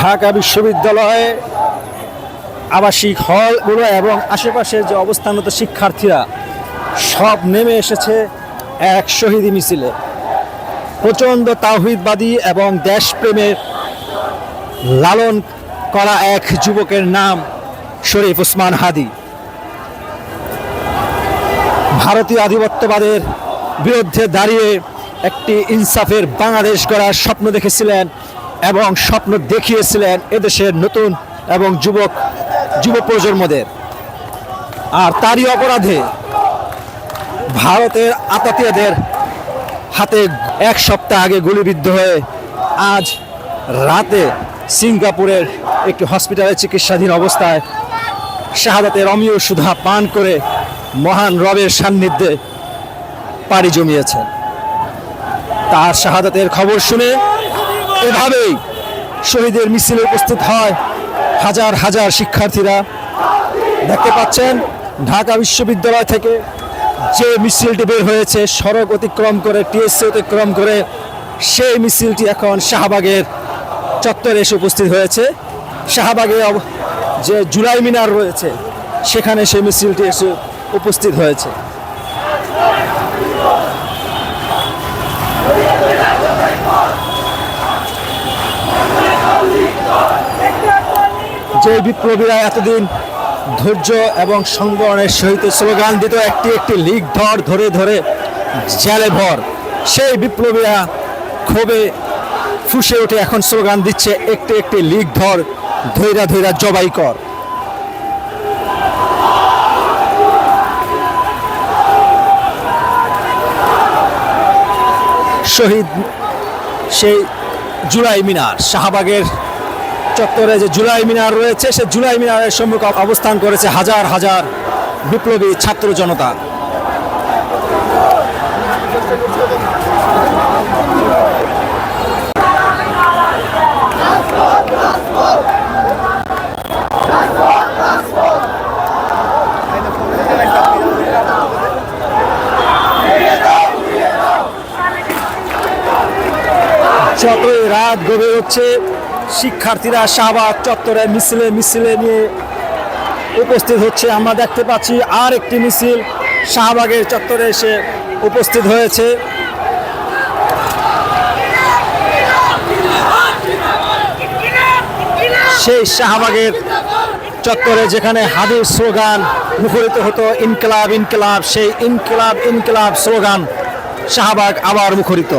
ঢাকা বিশ্ববিদ্যালয়ে আবাসিক হলগুলো এবং আশেপাশের যে অবস্থানরত শিক্ষার্থীরা সব নেমে এসেছে এক শহীদি মিছিলে। প্রচণ্ড তাওহীদবাদী এবং দেশপ্রেমের লালন করা এক যুবকের নাম শরীফ ওসমান হাদী। ভারতীয় আধিপত্যবাদের বিরুদ্ধে দাঁড়িয়ে একটি ইনসাফের বাংলাদেশ গড়ার স্বপ্ন দেখেছিলেন এবং স্বপ্ন দেখিয়েছিলেন এদেশের নতুন এবং যুব প্রজন্মদের। আর তারই অপরাধে ভারতের আততায়ীদের হাতে এক সপ্তাহ আগে গুলিবিদ্ধ হয়ে আজ রাতে সিঙ্গাপুরের একটি হসপিটালে চিকিৎসাধীন অবস্থায় শাহাদাতের অমীয় সুধা পান করে মহান রবের সান্নিধ্যে পাড়ি জমিয়েছেন। তার শাহাদাতের খবর শুনে এভাবেই শহীদের মিছিলে উপস্থিত হয় হাজার হাজার শিক্ষার্থীরা। দেখতে পাচ্ছেন ঢাকা বিশ্ববিদ্যালয় থেকে যে মিছিলটি বের হয়েছে সড়ক অতিক্রম করে, টিএসসি অতিক্রম করে, সেই মিছিলটি এখন শাহবাগের চত্বরে এসে উপস্থিত হয়েছে। শাহবাগে যে জুলাই মিনার রয়েছে সেখানে সেই মিছিলটি এসে উপস্থিত হয়েছে। যে বিপ্লবীরা এতদিন ধৈর্য এবং সংগঠনের সহিত স্লোগান দিত একটি একটি লিগ ধরে ধরে জেলে ভর, সেই বিপ্লবীরা ক্ষোভে ফুঁসে উঠে এখন স্লোগান দিচ্ছে একটি একটি লিগ ধৈরা ধৈরা জবাই কর। শহীদ সেই জুলাই মিনার, শাহবাগের চত্বরে যে জুলাই মিনার রয়েছে সে জুলাই মিনারের সম্মুখে অবস্থান করেছে হাজার হাজার বিপ্লবী ছাত্র জনতা। যতই রাত গভীর হচ্ছে শিক্ষার্থীরা শাহবাগ চত্বরে মিছিলে নিয়ে উপস্থিত হচ্ছে। আমরা দেখতে পাচ্ছি আর একটি মিছিল শাহবাগের চত্বরে এসে উপস্থিত হয়েছে। সেই শাহবাগের চত্বরে যেখানে হাদির স্লোগান মুখরিত হতো ইনকিলাব ইনকিলাব, সেই ইনকিলাব ইনকিলাব স্লোগান শাহবাগ আবার মুখরিত।